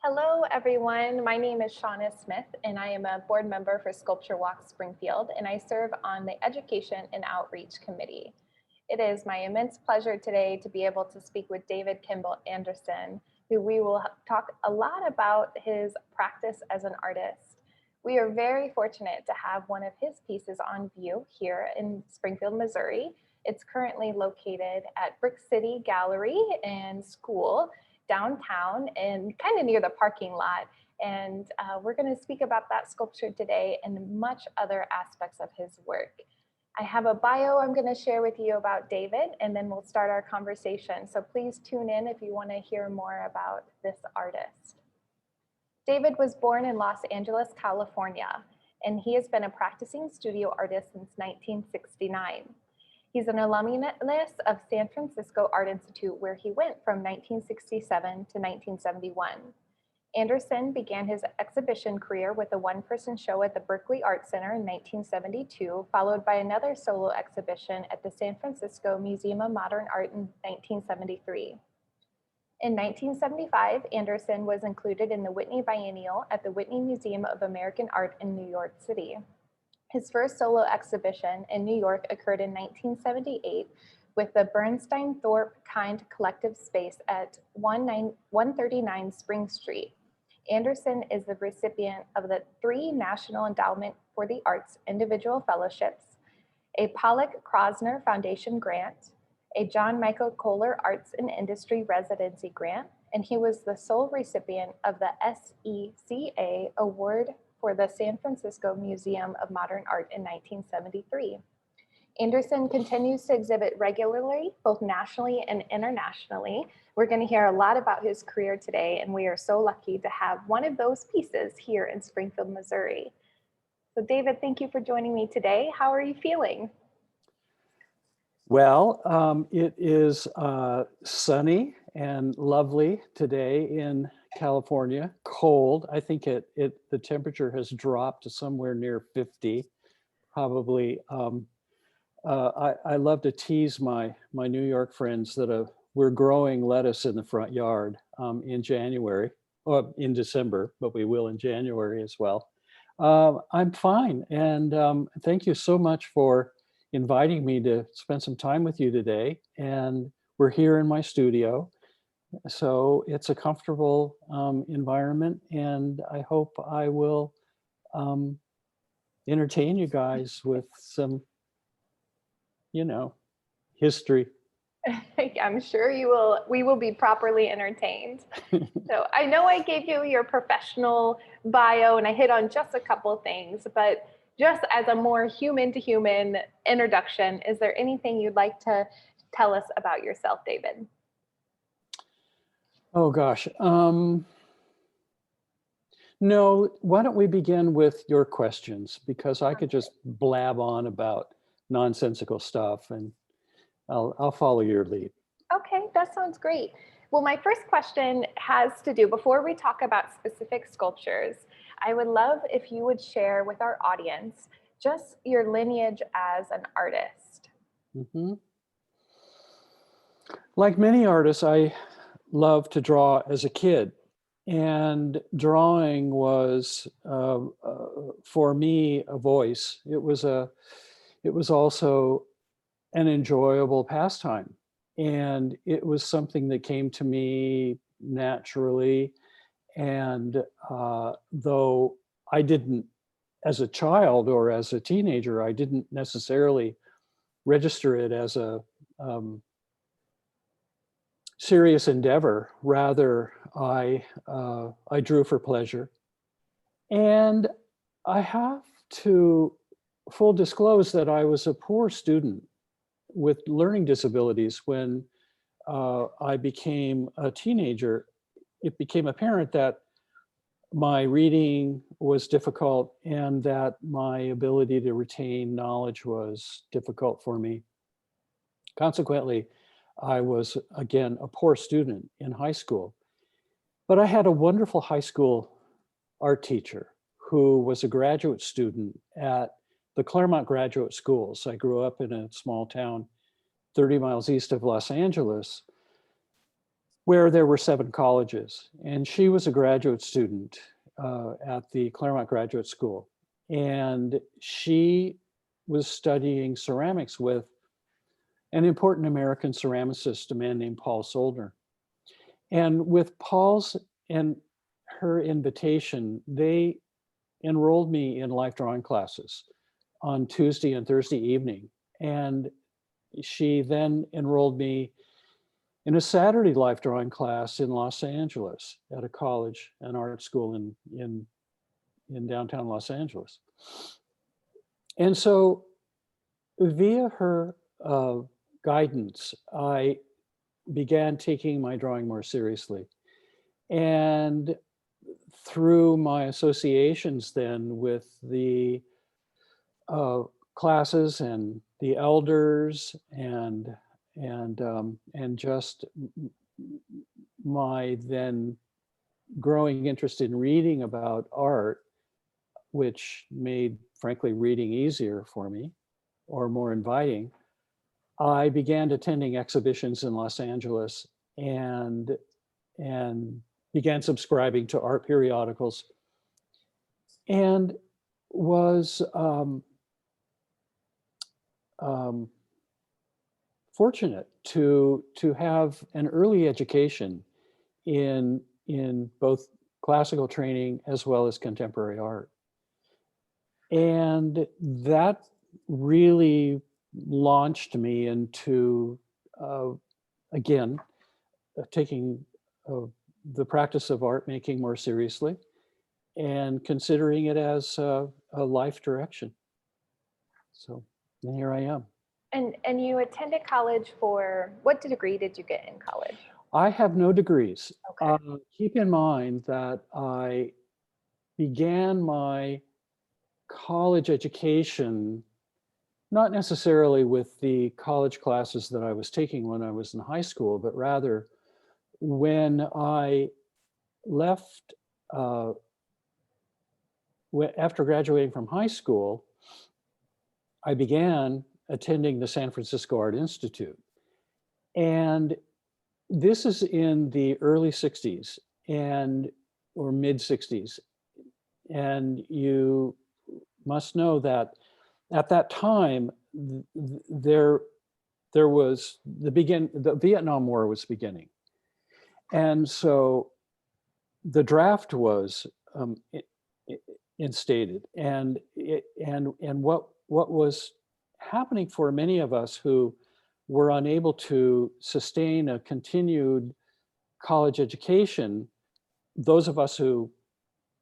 Hello, everyone. My name is Shauna Smith, and I am a board member for Sculpture Walk Springfield, and I serve on the Education and Outreach Committee. It is my immense pleasure today to be able to speak with David Kimball Anderson, who we will talk a lot about his practice as an artist. We are very fortunate to have one of his pieces on view here in Springfield, Missouri. It's currently located at Brick City Gallery and School downtown and kind of near the parking lot. And we're going to speak about that sculpture today and much other aspects of his work. I have a bio I'm going to share with you about David, and then we'll start our conversation. So please tune in if you want to hear more about this artist. David was born in Los Angeles, California, and he has been a practicing studio artist since 1969. He's an alumnus of San Francisco Art Institute, where he went from 1967 to 1971. Anderson began his exhibition career with a one-person show at the Berkeley Art Center in 1972, followed by another solo exhibition at the San Francisco Museum of Modern Art in 1973. In 1975, Anderson was included in the Whitney Biennial at the Whitney Museum of American Art in New York City. His first solo exhibition in New York occurred in 1978 with the Bernstein Thorpe Kind Collective Space at 139 Spring Street. Anderson is the recipient of the 3 National Endowment for the Arts individual fellowships, a Pollock Krosner Foundation grant, a John Michael Kohler Arts and Industry Residency grant, and he was the sole recipient of the SECA Award for the San Francisco Museum of Modern Art in 1973. Anderson continues to exhibit regularly, both nationally and internationally. We're going to hear a lot about his career today, and we are so lucky to have one of those pieces here in Springfield, Missouri. So David, thank you for joining me today. How are you feeling? Well, it is sunny and lovely today in California. Cold. I think the temperature has dropped to somewhere near 50, probably. I love to tease my New York friends that we're growing lettuce in the front yard in January, or in December, but we will in January as well. I'm fine, and thank you so much for inviting me to spend some time with you today. And we're here in my studio, so it's a comfortable environment, and I hope I will entertain you guys with some, history. I'm sure we will be properly entertained. So I know I gave you your professional bio and I hit on just a couple things, but just as a more human to human introduction, is there anything you'd like to tell us about yourself, David? Oh gosh. No, why don't we begin with your questions, because I could just blab on about nonsensical stuff, and I'll follow your lead. Okay, that sounds great. Well, my first question has to do, before we talk about specific sculptures, I would love if you would share with our audience just your lineage as an artist. Mm-hmm. Like many artists, I loved to draw as a kid, and drawing was for me a voice. It was also an enjoyable pastime, and it was something that came to me naturally. And though I didn't, as a child or as a teenager, I didn't necessarily register it as a serious endeavor. Rather, I drew for pleasure. And I have to full disclose that I was a poor student with learning disabilities. When I became a teenager, it became apparent that my reading was difficult and that my ability to retain knowledge was difficult for me. Consequently, I was, again, a poor student in high school. But I had a wonderful high school art teacher who was a graduate student at the Claremont Graduate Schools. I grew up in a small town 30 miles east of Los Angeles. where there were 7 colleges. And she was a graduate student at the Claremont Graduate School. And she was studying ceramics with an important American ceramicist, a man named Paul Soldner. And with Paul's and her invitation, they enrolled me in life drawing classes on Tuesday and Thursday evening. And she then enrolled me in a Saturday life drawing class in Los Angeles at a college, an art school in downtown Los Angeles. And so via her guidance, I began taking my drawing more seriously. And through my associations then with the classes and the elders and just my then growing interest in reading about art, which made, frankly, reading easier for me or more inviting, I began attending exhibitions in Los Angeles and began subscribing to art periodicals and was fortunate to have an early education in both classical training as well as contemporary art. And that really launched me into, again, taking the practice of art making more seriously and considering it as a life direction. So and here I am. And you attended college for, what degree did you get in college? I have no degrees. Okay. Keep in mind that I began my college education not necessarily with the college classes that I was taking when I was in high school, but rather when I left, after graduating from high school, I began attending the San Francisco Art Institute. And this is in the early 60s or mid 60s. And you must know that at that time, there was the Vietnam War was beginning. And so the draft was instated, and what was happening for many of us who were unable to sustain a continued college education, those of us who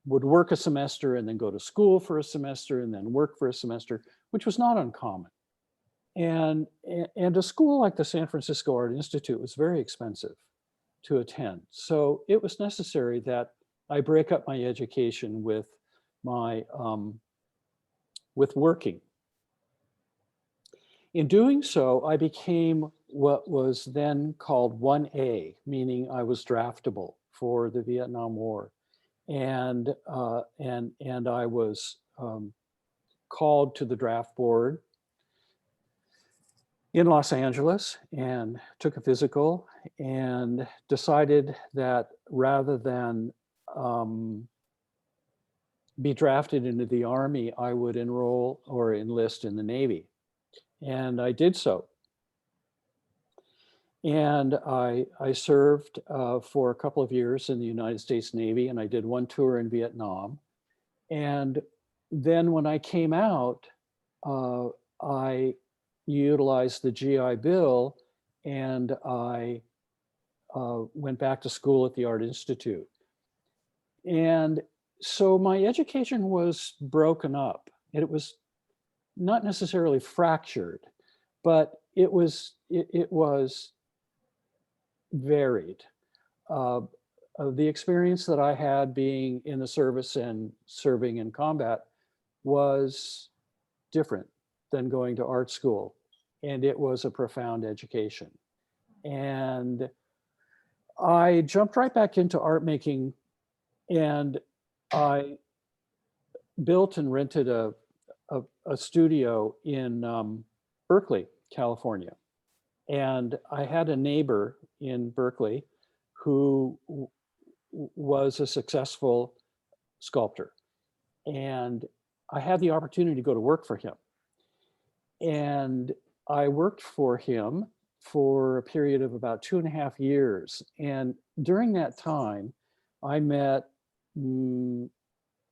would work a semester and then go to school for a semester and then work for a semester, which was not uncommon. And a school like the San Francisco Art Institute was very expensive to attend. So it was necessary that I break up my education with my with working. In doing so, I became what was then called 1A, meaning I was draftable for the Vietnam War. And I was called to the draft board in Los Angeles and took a physical and decided that rather than be drafted into the Army, I would enroll or enlist in the Navy. And I did so. And I served for a couple of years in the United States Navy, and I did one tour in Vietnam. And then when I came out, I utilized the GI Bill, and I went back to school at the Art Institute. And so my education was broken up. It was not necessarily fractured, but it was varied. The experience that I had being in the service and serving in combat was different than going to art school, and it was a profound education. And I jumped right back into art making, and I built and rented a studio in Berkeley, California. And I had a neighbor in Berkeley who was a successful sculptor. And I had the opportunity to go to work for him. And I worked for him for a period of about 2.5 years. And during that time, I met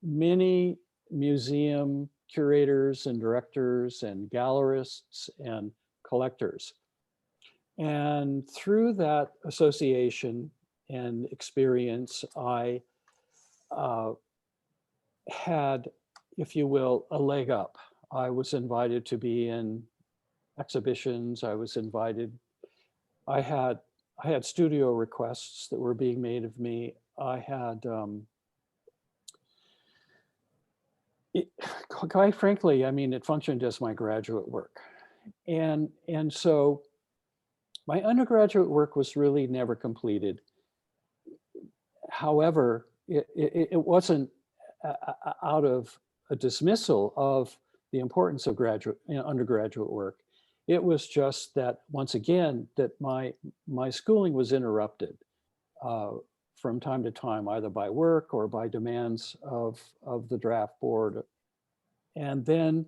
many museum curators and directors and gallerists and collectors. And through that association and experience, I had, if you will, a leg up. I was invited to be in exhibitions. I was invited. I had studio requests that were being made of me. I had, quite frankly, I mean, it functioned as my graduate work. And so my undergraduate work was really never completed. However, it wasn't out of a dismissal of the importance of undergraduate work. It was just that, once again, that my schooling was interrupted from time to time, either by work or by demands of the draft board. And then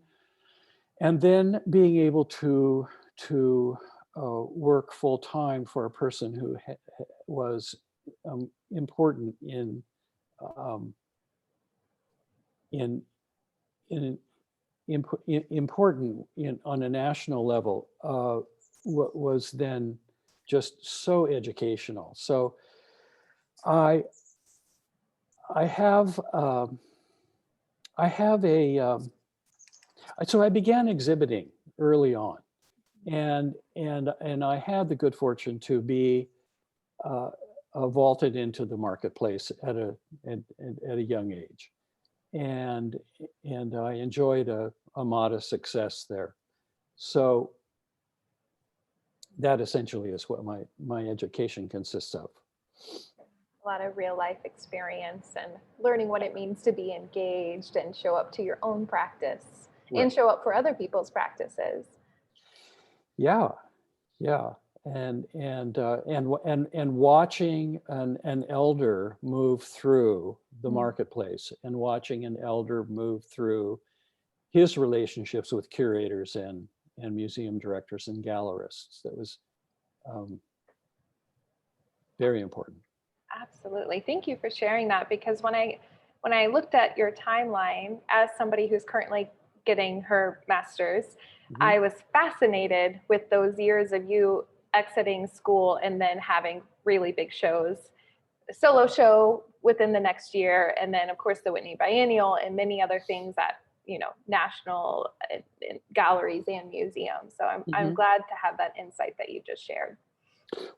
being able to work full time for a person who was important important on a national level was then just so educational. So I have so I began exhibiting early on, and I had the good fortune to be vaulted into the marketplace at a young age, and I enjoyed a modest success there. So that essentially is what my education consists of. A lot of real life experience and learning what it means to be engaged and show up to your own practice, right, and show up for other people's practices. Yeah. And watching an elder move through the marketplace, and watching an elder move through his relationships with curators and museum directors and gallerists, that was very important. Absolutely. Thank you for sharing that, because when I looked at your timeline as somebody who's currently getting her master's, I was fascinated with those years of you exiting school and then having really big shows, a solo show within the next year, and then of course the Whitney Biennial and many other things at, national galleries and museums. So I'm glad to have that insight that you just shared.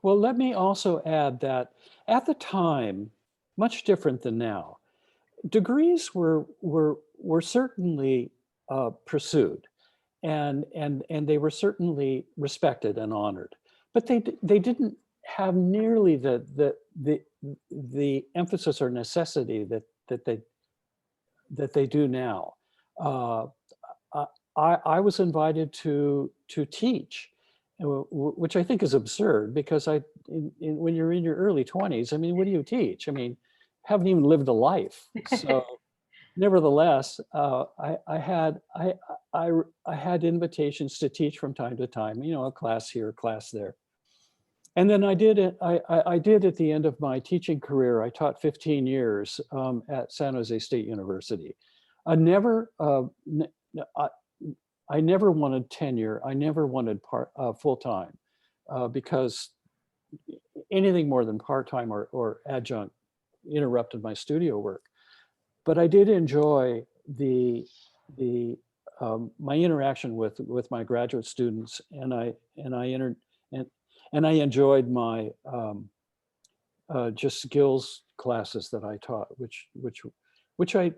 Well, let me also add that at the time, much different than now, degrees were certainly pursued, and they were certainly respected and honored, but they didn't have nearly the emphasis or necessity that they do now. I was invited to teach, which I think is absurd, because when you're in your early 20s, I mean, what do you teach? I mean, haven't even lived a life. So nevertheless, I had invitations to teach from time to time, a class here, a class there. And then I did it. I did at the end of my teaching career. I taught 15 years at San Jose State University. I never wanted tenure. I never wanted full time, because anything more than part time or adjunct interrupted my studio work. But I did enjoy my interaction with my graduate students, and I enjoyed my just skills classes that I taught, which I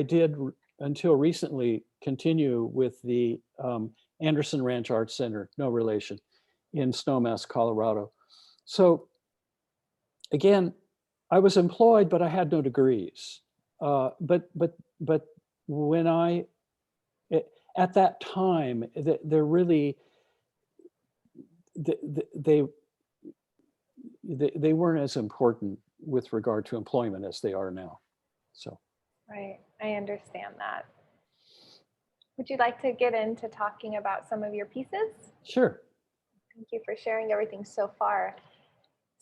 did until recently continue with the Anderson Ranch Arts Center, no relation, in Snowmass, Colorado. So again, I was employed, but I had no degrees. But when at that time, they're really, they weren't as important with regard to employment as they are now. So. Right, I understand that. Would you like to get into talking about some of your pieces? Sure. Thank you for sharing everything so far.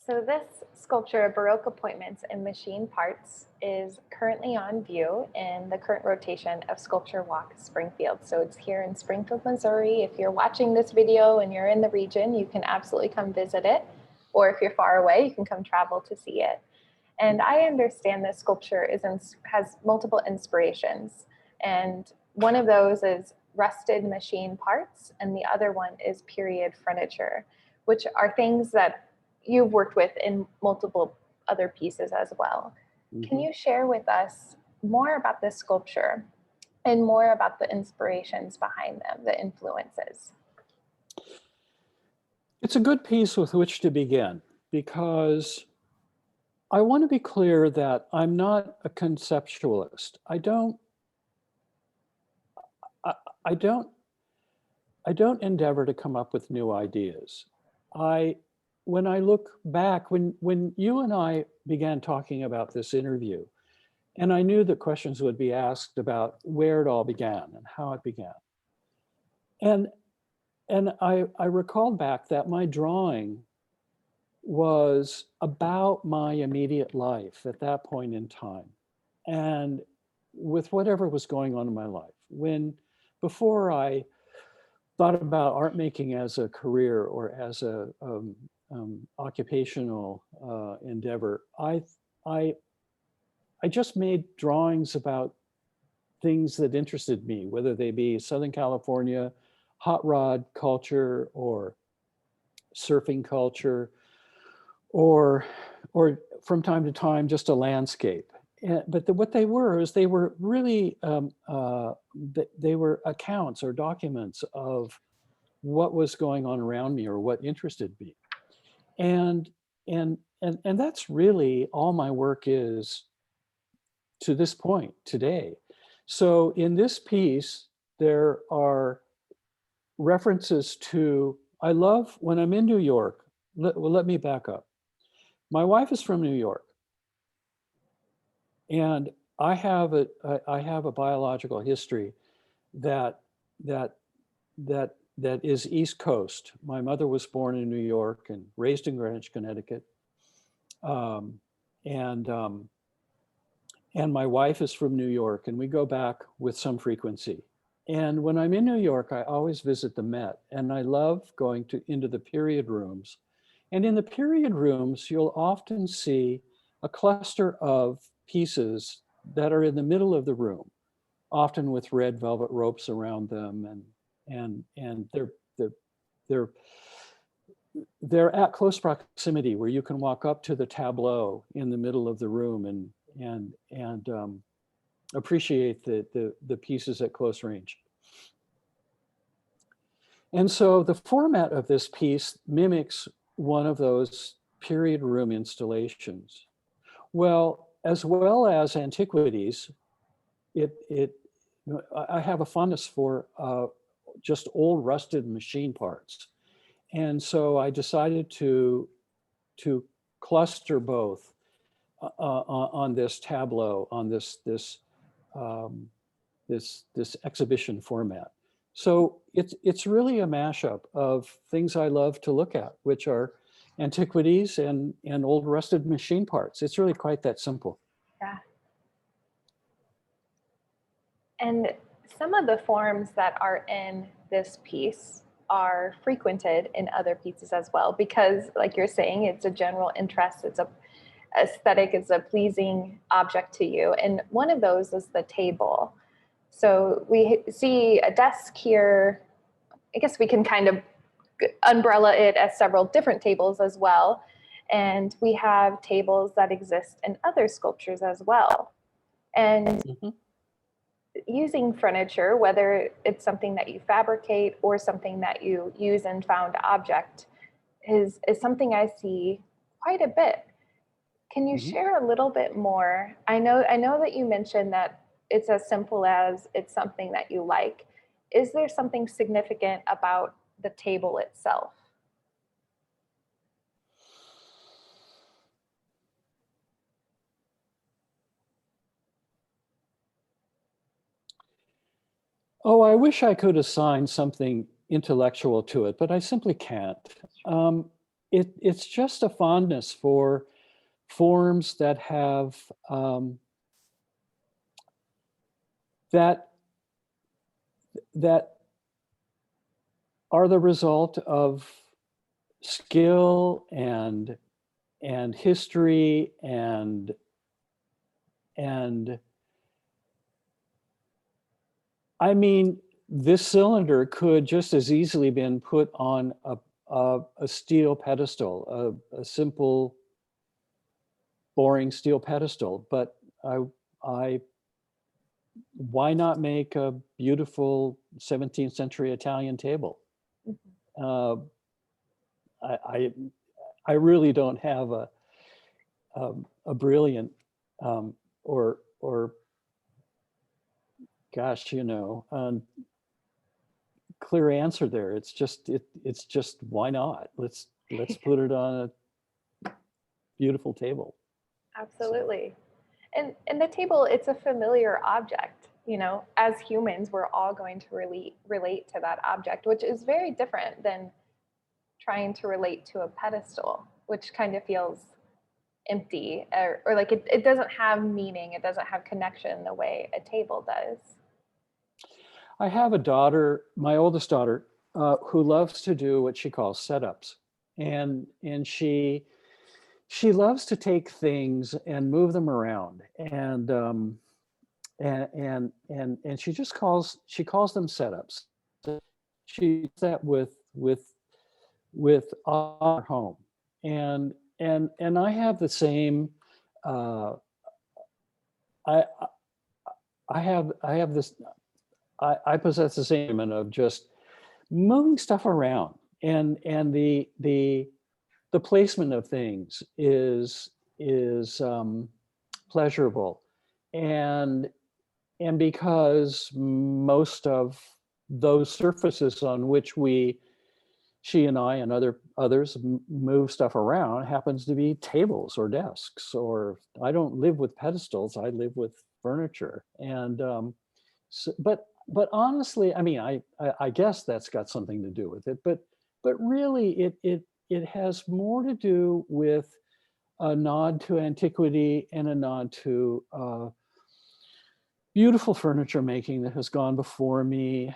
So this sculpture, Baroque Appointments and Machine Parts, is currently on view in the current rotation of Sculpture Walk Springfield. So it's here in Springfield, Missouri. If you're watching this video and you're in the region, you can absolutely come visit it. Or if you're far away, you can come travel to see it. And I understand this sculpture has multiple inspirations. And one of those is rusted machine parts, and the other one is period furniture, which are things that you've worked with in multiple other pieces as well. Mm-hmm. Can you share with us more about this sculpture and more about the inspirations behind them, the influences? It's a good piece with which to begin, because I want to be clear that I'm not a conceptualist. I don't endeavor to come up with new ideas. When I look back, when you and I began talking about this interview, and I knew that questions would be asked about where it all began and how it began. And I recalled back that my drawing was about my immediate life at that point in time. And with whatever was going on in my life, before I thought about art making as a career or as a occupational endeavor, I just made drawings about things that interested me, whether they be Southern California, hot rod culture, or surfing culture, or from time to time just a landscape. But what they were is they were really they were accounts or documents of what was going on around me or what interested me, and that's really all my work is to this point today. So in this piece, there are references to, I love when I'm in New York. Let me back up. My wife is from New York, and I have a biological history that is East Coast. My mother was born in New York and raised in Greenwich, Connecticut, and my wife is from New York, and we go back with some frequency. And when I'm in New York, I always visit the Met, and I love going into the period rooms. And in the period rooms, you'll often see a cluster of pieces that are in the middle of the room, often with red velvet ropes around them, and they're at close proximity where you can walk up to the tableau in the middle of the room and appreciate the pieces at close range. And so the format of this piece mimics one of those period room installations. Well as antiquities, I have a fondness for just old rusted machine parts. And so I decided to cluster both on this tableau, on this exhibition format. So it's really a mashup of things I love to look at, which are antiquities and old rusted machine parts. It's really quite that simple. Yeah. And some of the forms that are in this piece are frequented in other pieces as well, because like you're saying, it's a general interest, it's a aesthetic, it's a pleasing object to you. And one of those is the table. So we see a desk here. I guess we can kind of umbrella it as several different tables as well. And we have tables that exist in other sculptures as well. And using furniture, whether it's something that you fabricate or something that you use in found object, is something I see quite a bit. Can you share a little bit more? I know that you mentioned that it's as simple as it's something that you like. Is there something significant about the table itself? Oh, I wish I could assign something intellectual to it, but I simply can't. It's just a fondness for forms that have that that are the result of skill and history and I mean, this cylinder could just as easily been put on a steel pedestal, a simple, boring steel pedestal. But I, why not make a beautiful 17th century Italian table? Mhm. Uh, I, I, I really don't have a brilliant or gosh, clear answer there. It's just why not? Let's put it on a beautiful table. So Absolutely. And the table, it's a familiar object. You know, as humans, we're all going to relate to that object, which is very different than trying to relate to a pedestal, which kind of feels empty or like it doesn't have meaning, it doesn't have connection the way a table does. I have a daughter, my oldest daughter, who loves to do what she calls setups, and she loves to take things and move them around, and she calls them setups. She does that with our home, and I have the same. Uh, I I have this. I possess the same element of just moving stuff around, and the placement of things is pleasurable, and and because most of those surfaces on which she and I and others move stuff around happens to be tables or desks, or I don't live with pedestals, I live with furniture. And but honestly, I mean, I guess that's got something to do with it, but really it has more to do with a nod to antiquity and a nod to beautiful furniture making that has gone before me.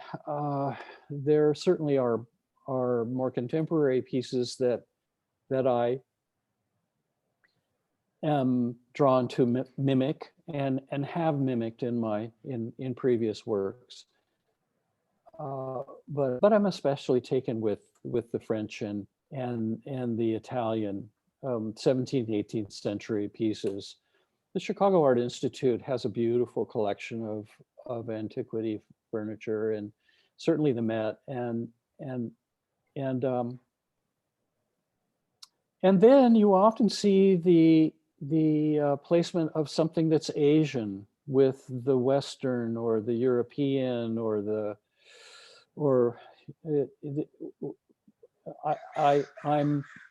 There certainly are more contemporary pieces that I am drawn to mimic and have mimicked in previous works. But I'm especially taken with the French and the Italian 17th, 18th century pieces. The Chicago Art Institute has a beautiful collection of antiquity furniture, and certainly the Met, and and um, and then you often see the placement of something that's Asian with the Western or the European or the or it, it,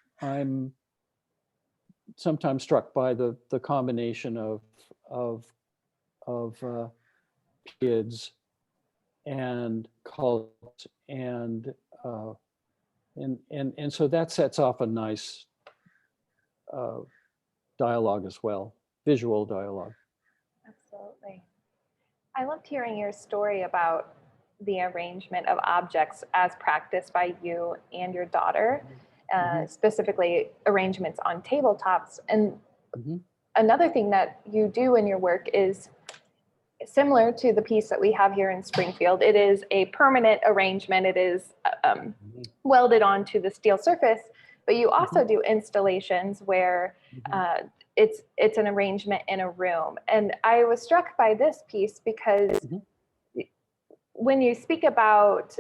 I'm sometimes struck by the combination of of kids and cult uh, and so that sets off a nice uh, dialogue as well, visual dialogue. Absolutely. I loved hearing your story about the arrangement of objects as practiced by you and your daughter, Mm-hmm. specifically arrangements on tabletops. And Mm-hmm. another thing that you do in your work is similar to the piece that we have here in Springfield. It is a permanent arrangement. It is welded onto the steel surface, but you also do installations where uh, it's an arrangement in a room. And I was struck by this piece because Mm-hmm. when you speak about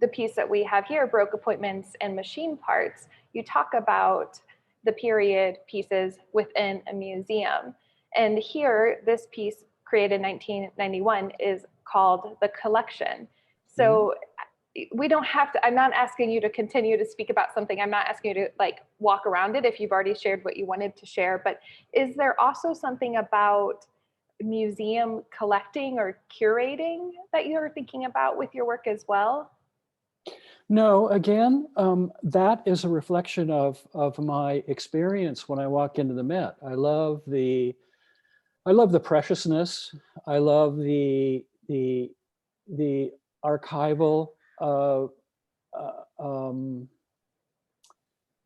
the piece that we have here, Baroque appointments and machine parts, you talk about the period pieces within a museum. And here, this piece created in 1991 is called The Collection. So we don't have to, I'm not asking you to continue to speak about something. I'm not asking you to like walk around it if you've already shared what you wanted to share, but is there also something about museum collecting or curating that you're thinking about with your work as well? No, again, that is a reflection of my experience when I walk into the Met. I love the preciousness. I love the archival um,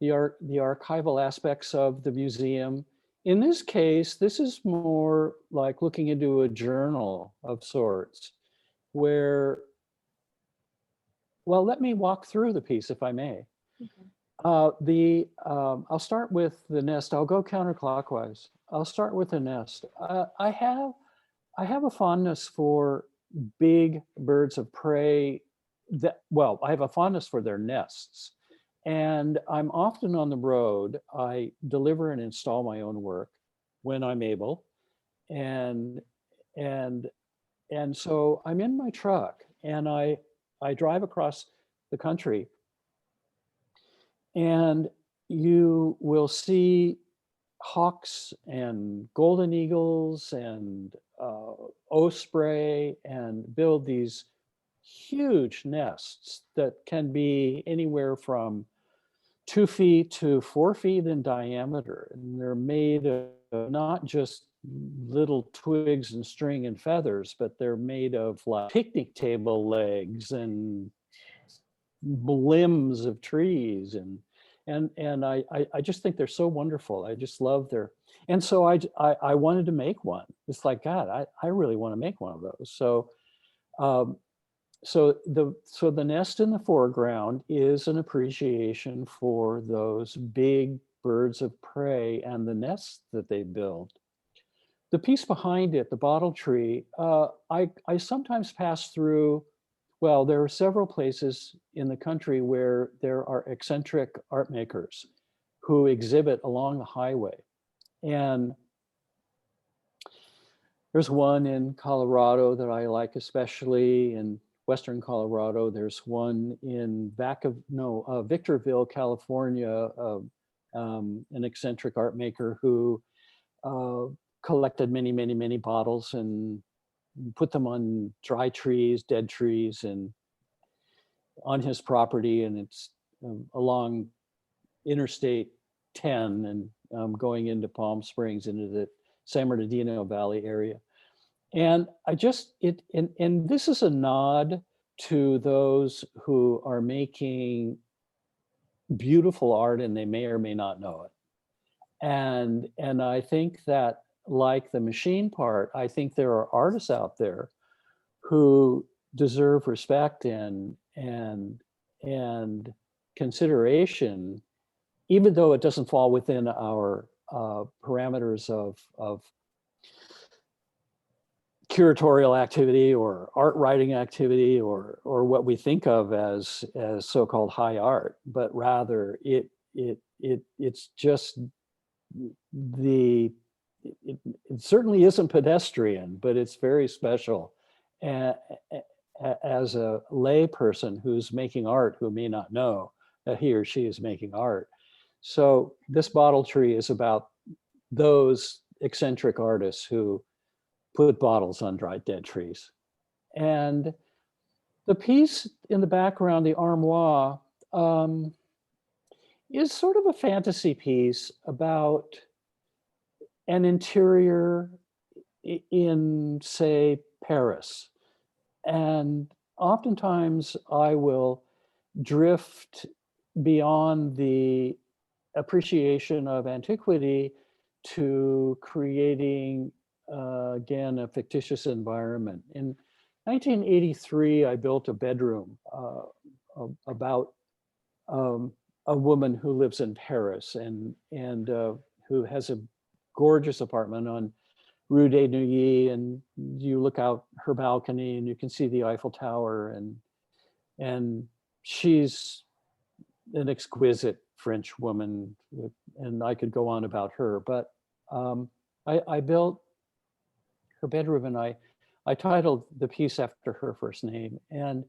the archival aspects of the museum. In this case, this is more like looking into a journal of sorts, where, well, let me walk through the piece if I may. Mhm. I'll start with the nest. I'll go counterclockwise. I'll start with the nest. I have a fondness for big birds of prey well, I have a fondness for their nests. And I'm often on the road. I deliver and install my own work when I'm able. And and and so I'm in my truck and I drive across the country, and you will see hawks and golden eagles and osprey and build these huge nests that can be anywhere from 2 feet to 4 feet in diameter. And they're made of not just little twigs and string and feathers, but they're made of like picnic table legs and limbs of trees. And I just think they're so wonderful. I just love their, and so I wanted to make one. It's like, God, I really want to make one of those. Um, so the nest in the foreground is an appreciation for those big birds of prey and the nests that they build. The piece behind it, the bottle tree, I sometimes pass through. Well, there are several places in the country where there are eccentric art makers who exhibit along the highway. And there's one in Colorado that I like, especially in Western Colorado. There's one in Victorville, California, an eccentric art maker who uh, collected many, many, many bottles and put them on dry trees, dead trees, and on his property. And it's along Interstate 10 and going into Palm Springs, into the San Bernardino Valley area. And and this is a nod to those who are making beautiful art and they may or may not know it. And I think that, like the machine part, I think there are artists out there who deserve respect and consideration, even though it doesn't fall within our parameters of curatorial activity or art writing activity or what we think of as so-called high art, but rather it's just the it certainly isn't pedestrian, but it's very special. As a lay person who's making art, who may not know that he or she is making art. So this bottle tree is about those eccentric artists who put bottles on dried dead trees. And the piece in the background, the armoire, is sort of a fantasy piece about an interior in, say, Paris. And oftentimes I will drift beyond the appreciation of antiquity to creating, again, a fictitious environment. In 1983, I built a bedroom about a woman who lives in Paris and who has a gorgeous apartment on Rue des Neuilly, and you look out her balcony and you can see the Eiffel Tower, and she's an exquisite French woman, and I could go on about her, but I built her bedroom, and I titled the piece after her first name, and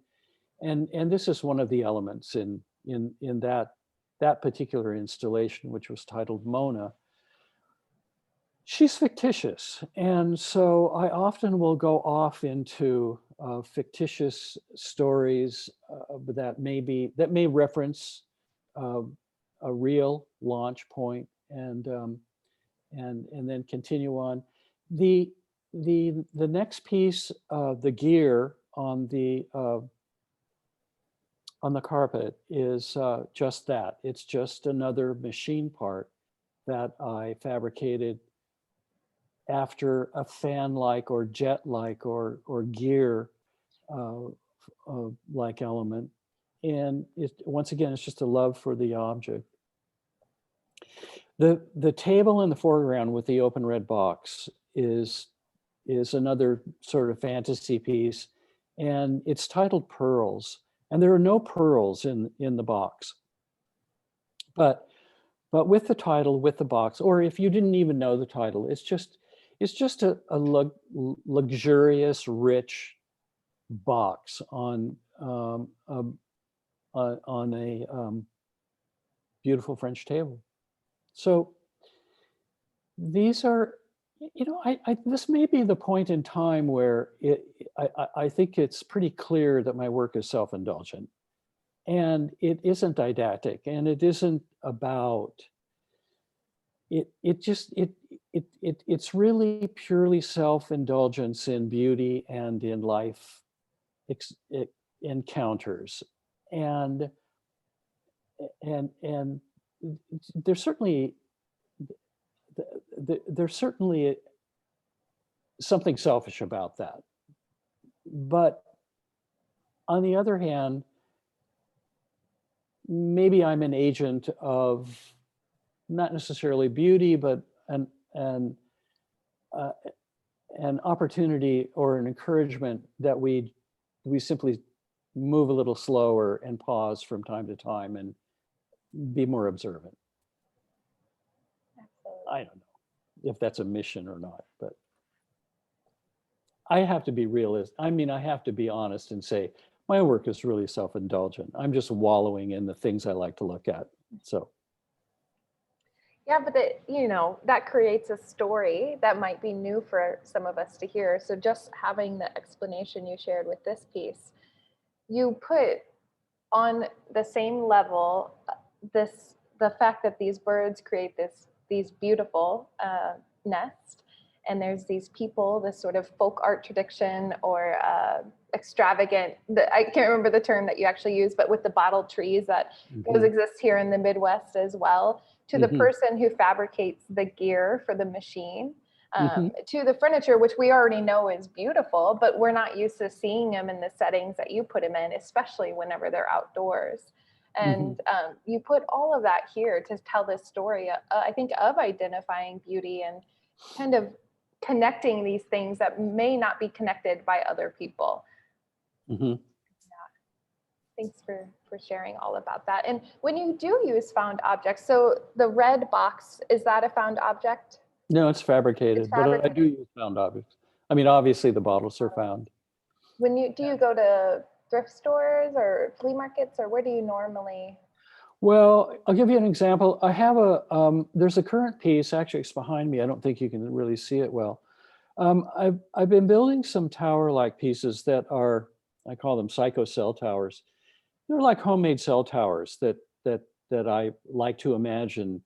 this is one of the elements in that particular installation, which was titled Mona. She's fictitious, and so I often will go off into fictitious stories that may reference uh, a real launch point, and then continue on. The the next piece, the gear on the carpet is just that. It's just another machine part that I fabricated after a fan-like or jet-like or gear uh, like element. And once again, it's just a love for the object. The table in the foreground with the open red box is another sort of fantasy piece, and it's titled Pearls. And there are no pearls in the box, but with the title, with the box, or if you didn't even know the title, it's just luxurious, rich box on a beautiful French table. So these are, this may be the point in time where I think it's pretty clear that my work is self-indulgent, and it isn't didactic, and it isn't about it's really purely self-indulgence in beauty and in life encounters, and and there's certainly there's certainly something selfish about that, but on the other hand, maybe I'm an agent of not necessarily beauty, but an uh, an opportunity or an encouragement that we simply move a little slower and pause from time to time and be more observant. I don't know if that's a mission or not, but I have to be realist. I mean, I have to be honest and say my work is really self-indulgent. I'm just wallowing in the things I like to look at. So Yeah, but that creates a story that might be new for some of us to hear. So just having the explanation you shared with this piece, you put on the same level the fact that these birds create these beautiful nests, and there's these people, this sort of folk art tradition or extravagant, I can't remember the term that you actually use, but with the bottle trees that those exist here in the Midwest as well, to the mhm, person who fabricates the gear for the machine, mhm, to the furniture, which we already know is beautiful, but we're not used to seeing them in the settings that you put them in, especially whenever they're outdoors. mhm, And you put all of that here to tell this story, I think, of identifying beauty and kind of connecting these things that may not be connected by other people. mhm. Thanks for sharing all about that. And when you do use found objects, so the red box, is that a found object? No, it's It's fabricated, but I fabricated. do use found objects. I mean, obviously the bottles are found. When you do, you go to thrift stores or flea markets, or where do you normally? Well, I'll give you an example. I have there's a current piece, actually it's behind me. I don't think you can really see it well. I've been building some tower-like pieces that are, I call them psycho cell towers. They're like homemade cell towers that I like to imagine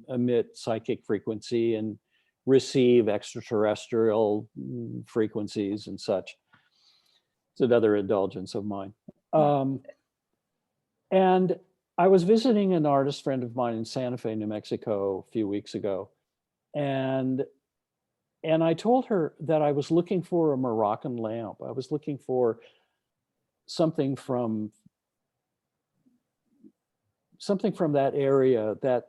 emit psychic frequency and receive extraterrestrial frequencies and such. It's another indulgence of mine. Um, and I was visiting an artist friend of mine in Santa Fe, New Mexico, a few weeks ago, and I told her that I was looking for a Moroccan lamp. I was looking for something from that area that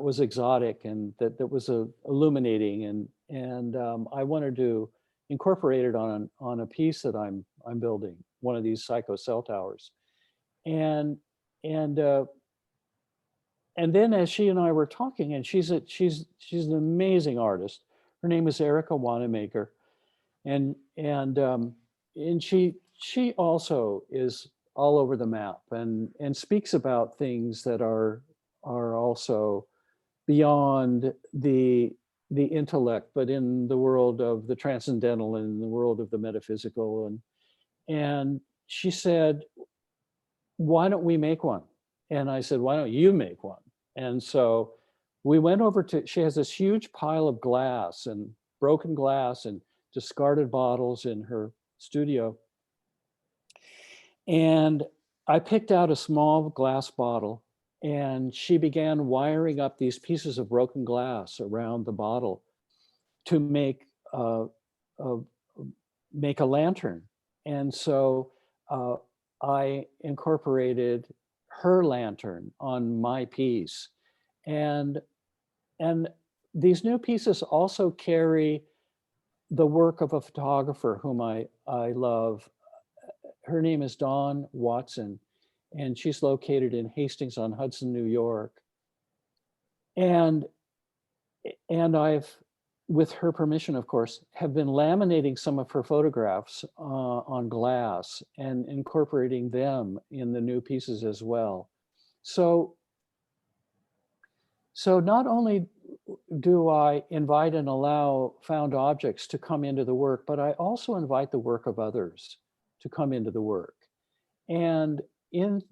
was exotic and that was illuminating, and I wanted to incorporate it on a piece that I'm building, one of these psycho cell towers, and and uh, and then as she and I were talking, and she's an amazing artist. Her name is Erica Wanamaker, and she also is all over the map and speaks about things that are also beyond the the intellect, but in the world of the transcendental and in the world of the metaphysical. And she said, why don't we make one? And I said, why don't you make one? And so we went over to, she has this huge pile of glass and broken glass and discarded bottles in her studio. And I picked out a small glass bottle, and she began wiring up these pieces of broken glass around the bottle to uh, make a lantern. And so I incorporated her lantern on my piece. And these new pieces also carry the work of a photographer whom I love. Her name is Dawn Watson, and she's located in Hastings-on-Hudson, New York. And I've, with her permission, of course, have been laminating some of her photographs on glass and incorporating them in the new pieces as well. So not only do I invite and allow found objects to come into the work, but I also invite the work of others to come into the work. And in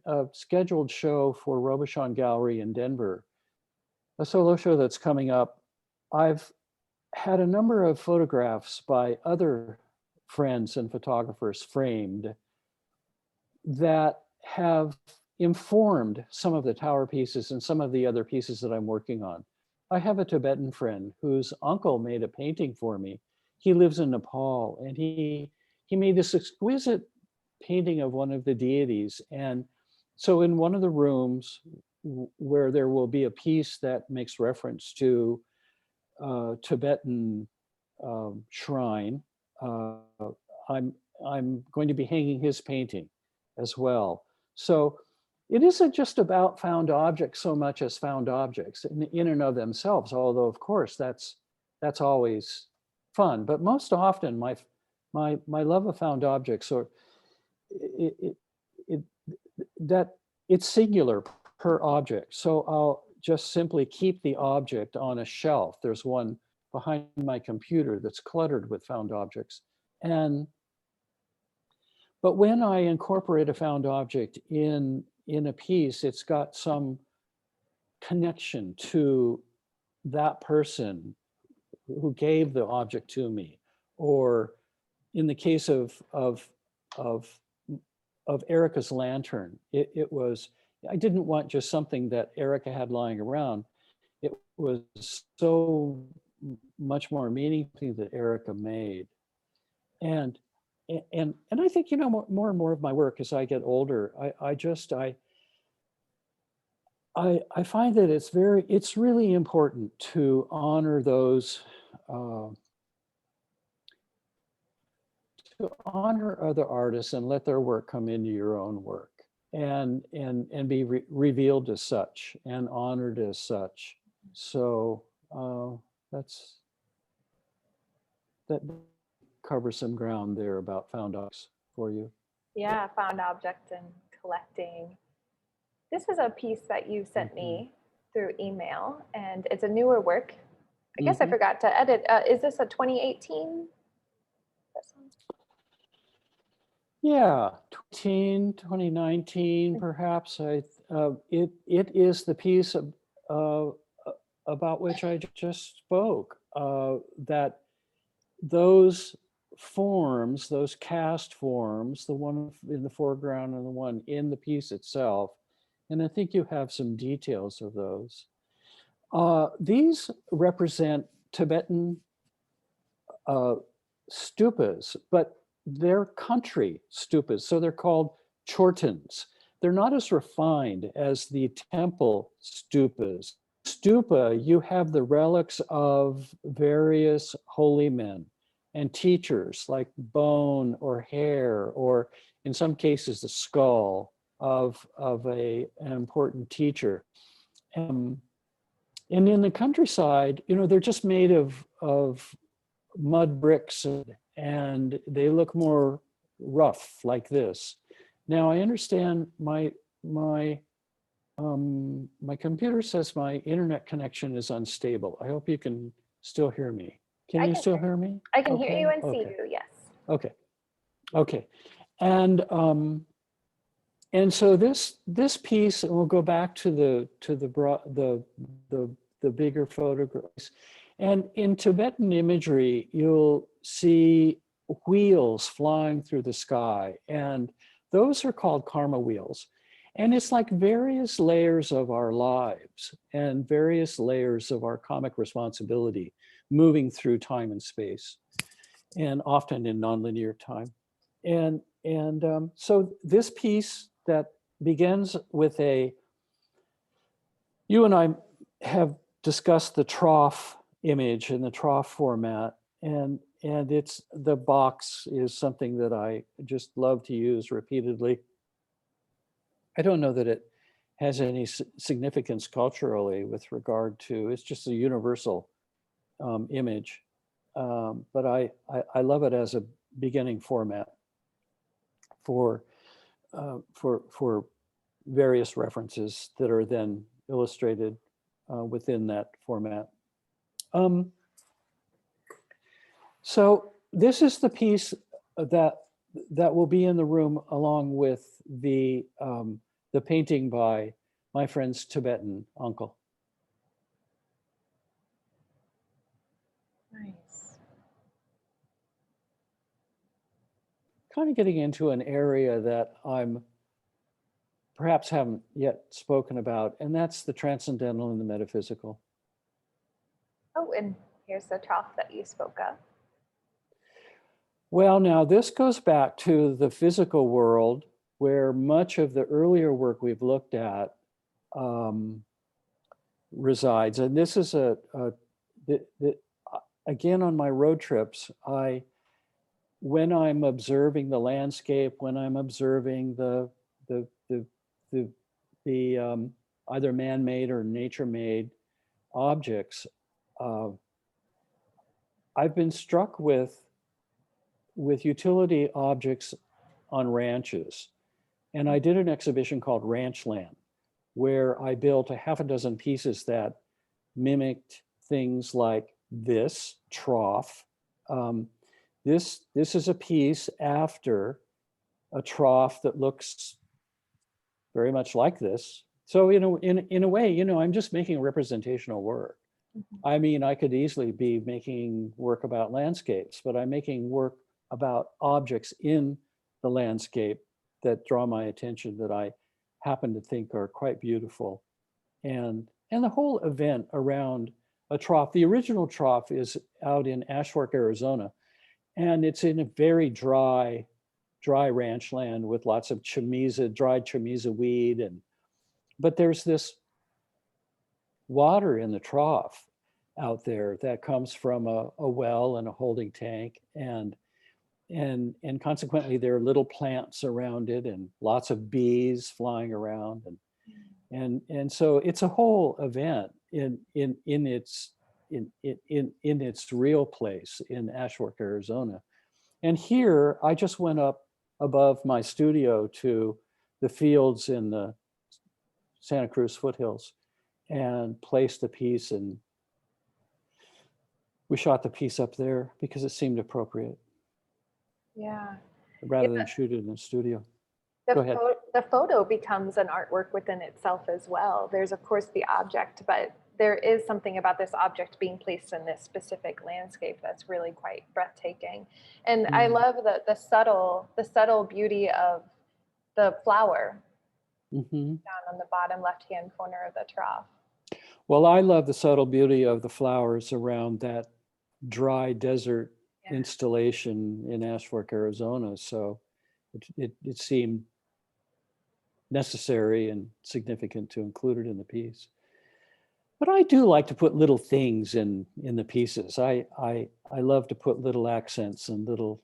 a scheduled show for Robichon Gallery in Denver, a solo show that's coming up, I've had a number of photographs by other friends and photographers framed that have informed some of the tower pieces and some of the other pieces that I'm working on. I have a Tibetan friend whose uncle made a painting for me. He lives in Nepal, and he made this exquisite painting of one of the deities. And so in one of the rooms where there will be a piece that makes reference to Tibetan shrine, I'm going to be hanging his painting as well. So it isn't just about found objects so much as found objects in and of themselves, although of course that's always fun. But most often my love of found objects, or that it's singular per object. So I'll just simply keep the object on a shelf. There's one behind my computer that's cluttered with found objects. But when I incorporate a found object in a piece, it's got some connection to that person who gave the object to me. Or in the case of Erica's lantern, it was, I didn't want just something that Erica had lying around. It was so much more meaningful that Erica made. And I think, you know, more and more of my work as I get older, I find that it's really important to honor those, to honor other artists and let their work come into your own work and be revealed as such and honored as such. So that covers some ground there about found objects for you. Yeah, found objects and collecting. This is a piece that you sent me through email, and it's a newer work. I guess I forgot to edit. Is this a 2018? Yeah, 2019, perhaps. It is the piece about which I just spoke. That those forms, those cast forms, the one in the foreground and the one in the piece itself, and I think you have some details of those. These represent Tibetan stupas, but they're country stupas, so they're called chortens. They're not as refined as the temple stupas. Stupa, you have the relics of various holy men and teachers, like bone or hair, or in some cases the skull of an important teacher. And in the countryside, you know, they're just made of mud bricks, and they look more rough like this. Now I understand my My computer says my internet connection is unstable. I hope you can still hear me. Can you still hear me? I can hear you Okay, and see okay, you, yes. okay, okay. And so this piece, and we'll go back to the bigger photographs. And in Tibetan imagery, you'll see wheels flying through the sky, and those are called karma wheels. And it's like various layers of our lives and various layers of our karmic responsibility moving through time and space, and often in nonlinear time. So this piece that begins with you and I have discussed the trough image in the trough format, and it's, the box is something that I just love to use repeatedly. I don't know that it has any significance culturally with regard to, it's just a universal image, but I love it as a beginning format for various references that are then illustrated within that format. So this is the piece that will be in the room along with the painting by my friend's Tibetan uncle. Nice. Kind of getting into an area that I'm perhaps haven't yet spoken about, and that's the transcendental and the metaphysical. Oh, and here's the trough that you spoke of. Well, now this goes back to the physical world, where much of the earlier work we've looked at resides. And this is again, on my road trips, when I'm observing the landscape, when I'm observing the either man-made or nature-made objects, I've been struck with utility objects on ranches. And I did an exhibition called Ranchland, where I built a half a dozen pieces that mimicked things like this trough. This is a piece after a trough that looks very much like this. So in a way, I'm just making representational work. Mm-hmm. I mean, I could easily be making work about landscapes, but I'm making work about objects in the landscape that draw my attention, that I happen to think are quite beautiful. And the whole event around a trough, the original trough is out in Ashwork, Arizona, and it's in a very dry ranch land with lots of dried chamisa weed. But there's this water in the trough out there that comes from a well and a holding tank, and consequently there are little plants around it and lots of bees flying around, and so it's a whole event in its real place in Ashwork, Arizona. And here I just went up above my studio to the fields in the Santa Cruz foothills and placed a piece, and we shot the piece up there because it seemed appropriate. Yeah. Rather than shoot it in the studio. Go ahead. The photo becomes an artwork within itself as well. There's of course the object, but there is something about this object being placed in this specific landscape that's really quite breathtaking. And I love the subtle beauty of the flower down on the bottom left-hand corner of the trough. Well, I love the subtle beauty of the flowers around that dry desert installation in Ashwork, Arizona. So it seemed necessary and significant to include it in the piece. But I do like to put little things in the pieces. I love to put little accents and little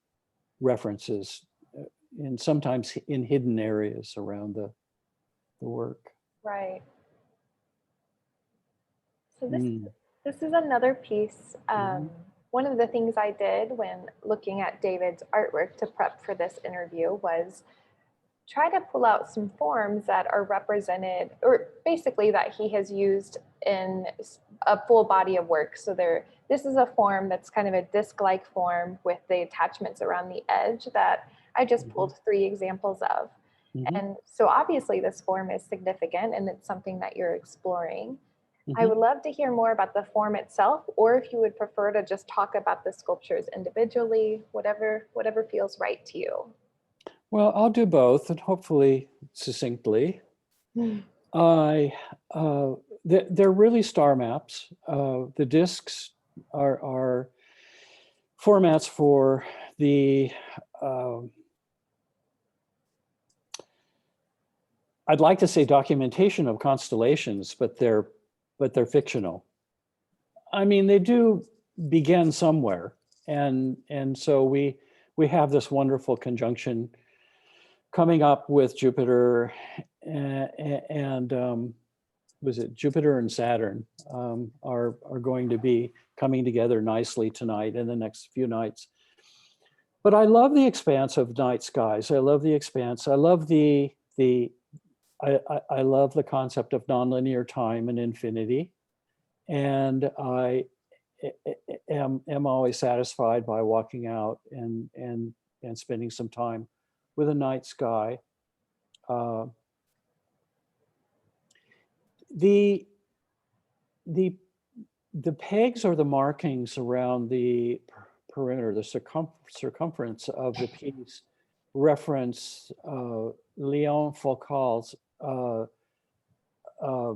references, and sometimes in hidden areas around the work. Right. So this is another piece. One of the things I did when looking at David's artwork to prep for this interview was try to pull out some forms that are represented, or basically that he has used in a full body of work. So this is a form that's kind of a disc-like form with the attachments around the edge that I just pulled 3 examples of. Mhm. And so obviously this form is significant and it's something that you're exploring. I Mhm. would love to hear more about the form itself, or if you would prefer to just talk about the sculptures individually, whatever feels right to you. Well, I'll do both, and hopefully succinctly. I they're really star maps. The discs are formats for the I'd like to say documentation of constellations, but they're fictional. I mean, they do begin somewhere, and so we have this wonderful conjunction coming up with Jupiter and was it Jupiter and Saturn are going to be coming together nicely tonight and the next few nights. But I love the expanse of night skies. I love the expanse. I love I love the concept of nonlinear time and infinity, and I am always satisfied by walking out and spending some time with a night sky. Uh, the the the pegs are the markings around the perimeter, the circumference of the piece reference Leon Foucault's uh, uh,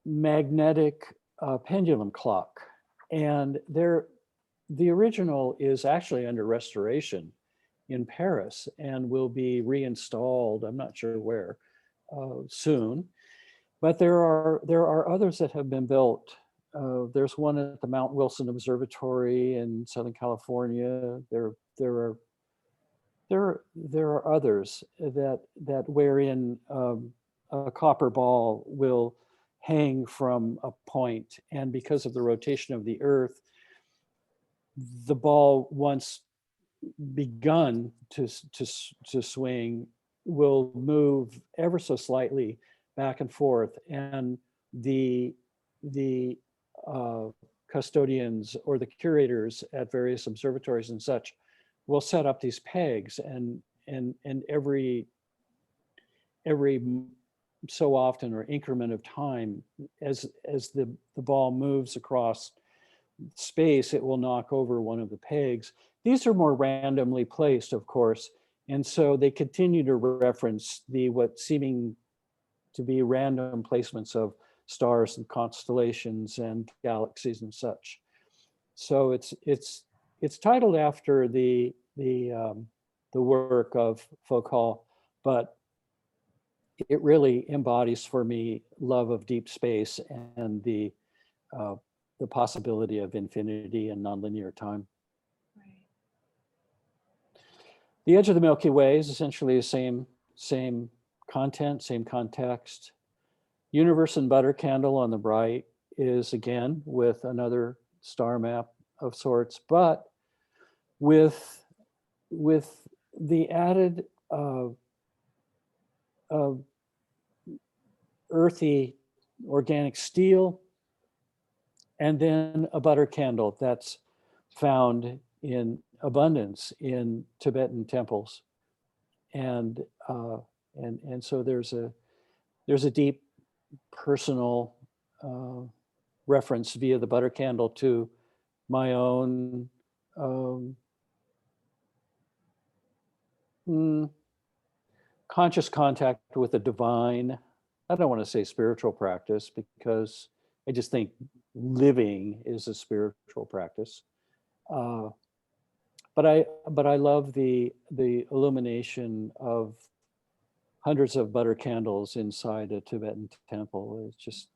magnetic pendulum clock. And the original is actually under restoration in Paris and will be reinstalled, I'm not sure where, soon. But there are others that have been built. There's one at the Mount Wilson Observatory in Southern California. There are others that wherein a copper ball will hang from a point, and because of the rotation of the Earth, the ball, once begun to swing, will move ever so slightly back and forth, and the uh, custodians or the curators at various observatories and such will set up these pegs, and every so often or increment of time, as the ball moves across space, it will knock over one of the pegs. These are more randomly placed, of course, and so they continue to reference the what seeming to be random placements of stars and constellations and galaxies and such. So it's titled after the work of Foucault, but it really embodies for me love of deep space and uh, the possibility of infinity and nonlinear time. Right. The edge of the Milky Way is essentially the same content, same context. Universe and Butter Candle on the right is again with another star map of sorts, but with the added uh, earthy organic steel, and then a butter candle that's found in abundance in Tibetan temples, and so there's a deep personal reference via the butter candle to my own um, mm, conscious contact with the divine. I don't want to say spiritual practice because I just think living is a spiritual practice. Uh, but I love the illumination of hundreds of butter candles inside a Tibetan temple. It's just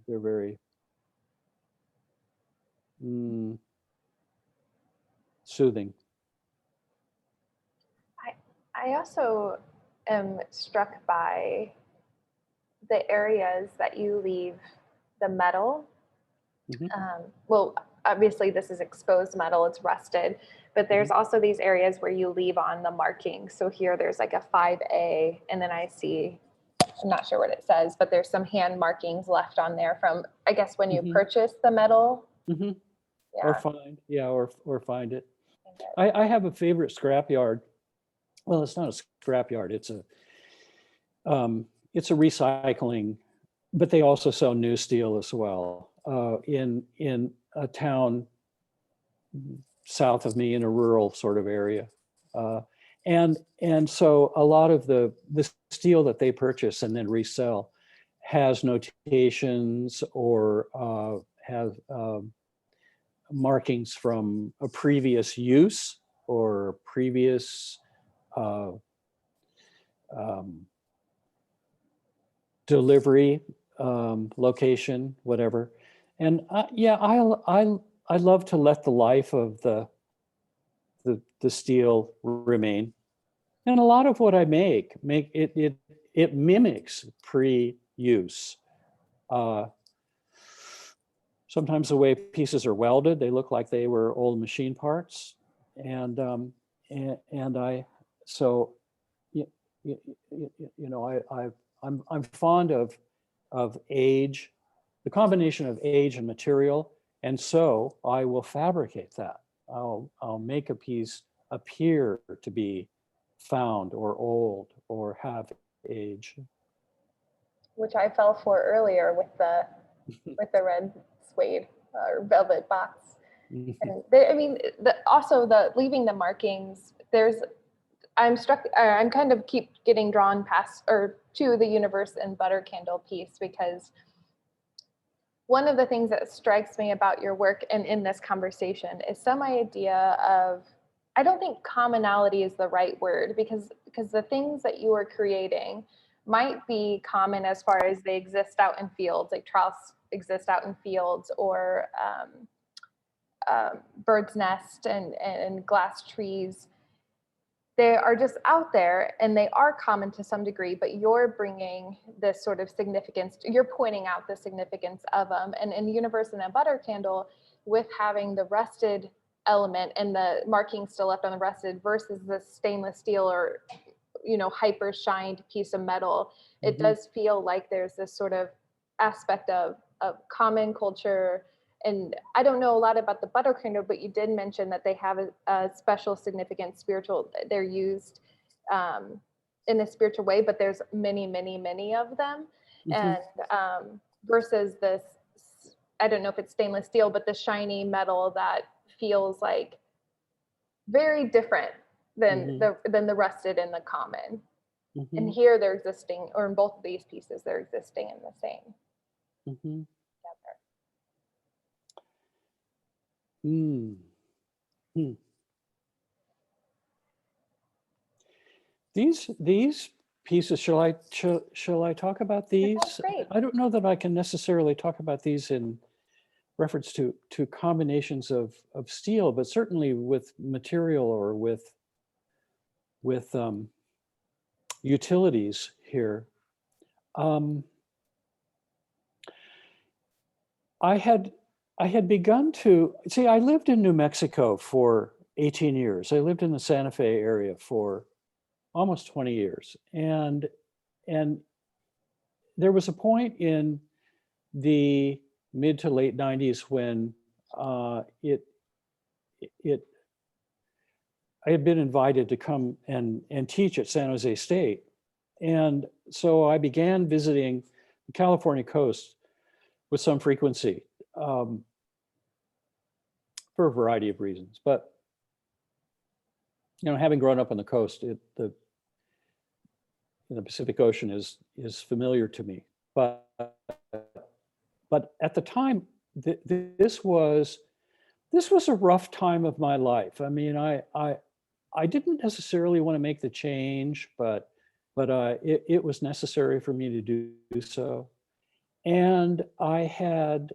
they're very mm, soothing. I also am struck by the areas that you leave the metal. Mhm. Well, obviously this is exposed metal, it's rusted, but there's also these areas where you leave on the marking. So here there's like a 5A, and then I see, I'm not sure what it says, but there's some hand markings left on there from, I guess, when you purchase the metal. Mm-hmm. Yeah. Or find it. I have a favorite scrapyard. Well, it's not a scrapyard. It's a recycling, but they also sell new steel as well. In a town south of me, in a rural sort of area, and so a lot of the steel that they purchase and then resell has notations or has markings from a previous use or previous delivery location, whatever. And I love to let the life of the steel remain. And a lot of what I make it mimics pre-use. Sometimes the way pieces are welded, they look like they were old machine parts, and I so you know I'm fond of age, the combination of age and material, and so I will fabricate that. I'll make a piece appear to be found or old or have age, which I fell for earlier with the red suede or velvet box. And I mean, also the leaving the markings. I'm kind of keep getting drawn past or to the universe and butter candle piece, because one of the things that strikes me about your work and in this conversation is some idea of, I don't think commonality is the right word, because the things that you are creating might be common as far as they exist out in fields, like troughs exist out in fields, or bird's nest and glass trees. They are just out there and they are common to some degree, but you're bringing this sort of significance, you're pointing out the significance of them. And in Universe and a Butter Candle, with having the rusted element and the marking still left on the rusted versus the stainless steel or, hyper shined piece of metal, it does feel like there's this sort of aspect of common culture. And I don't know a lot about the butter candle, but you did mention that they have a special significant spiritual, they're used in a spiritual way, but there's many, many, many of them. And versus this, I don't know if it's stainless steel, but the shiny metal that feels like very different than the rusted and the common. And here they're existing, or in both of these pieces, they're existing in the same. These pieces, shall I talk about these? Great. I don't know that I can necessarily talk about these in reference to combinations of steel, but certainly with material or with utilities here. I had begun to see, I lived in New Mexico for 18 years. I lived in the Santa Fe area for almost 20 years. And there was a point in the mid to late 90s when I had been invited to come and teach at San Jose State. And so I began visiting the California coast with some frequency for a variety of reasons. But, having grown up on the coast, the Pacific Ocean is familiar to me. But at the time, this was a rough time of my life. I mean, I didn't necessarily want to make the change, but it was necessary for me to do so. And I had,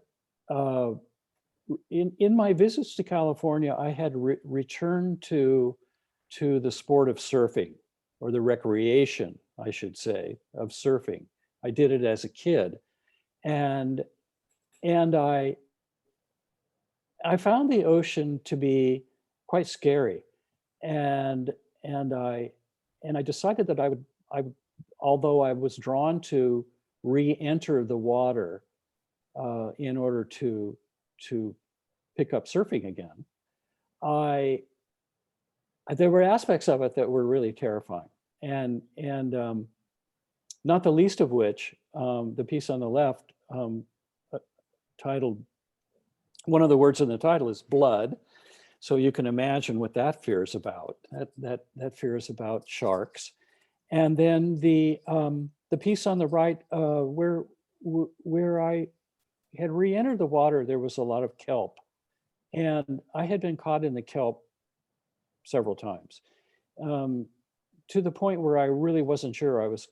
in my visits to California, I had returned to the sport of surfing, or the recreation, I should say, of surfing. I did it as a kid, and I I found the ocean to be quite scary, and and I and I decided that although I was drawn to re-enter the water in order to pick up surfing again, I there were aspects of it that were really terrifying, and not the least of which the piece on the left uh, titled, one of the words in the title is blood. So you can imagine what that fear is about. That fear is about sharks. And then the piece on the right, where I had re-entered the water, there was a lot of kelp, and I had been caught in the kelp several times, um, to the point where I really wasn't sure I was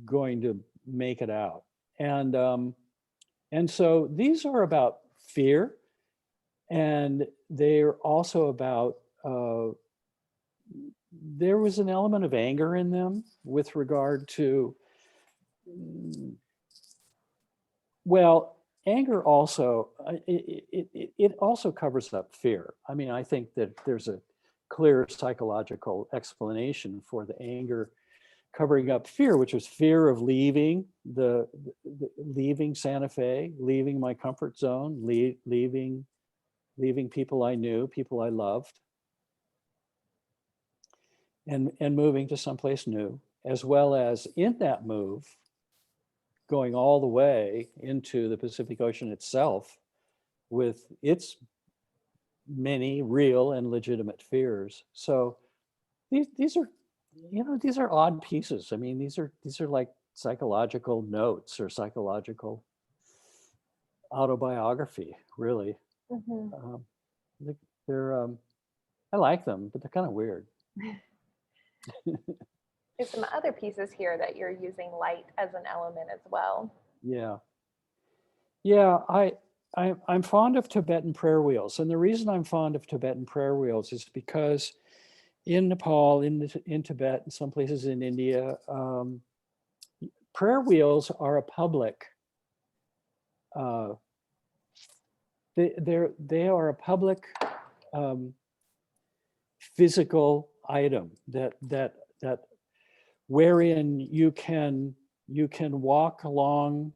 going to make it out. And so these are about fear, and they're also about there was an element of anger in them with regard to, well, anger also, it also covers up fear. I mean, I think that there's a clear psychological explanation for the anger covering up fear, which was fear of leaving leaving Santa Fe, leaving my comfort zone, leaving people I knew, people I loved, and moving to someplace new, as well as in that move, going all the way into the Pacific Ocean itself with its many real and legitimate fears. So these are, these are odd pieces. I mean, these are like psychological notes or psychological autobiography, really. Mhm. They're I like them, but they're kind of weird. There's some other pieces here that you're using light as an element as well. Yeah. Yeah, I'm fond of Tibetan prayer wheels, and the reason I'm fond of Tibetan prayer wheels is because in Nepal, in Tibet, and some places in India, prayer wheels are a public. They are a public physical item that wherein you can walk along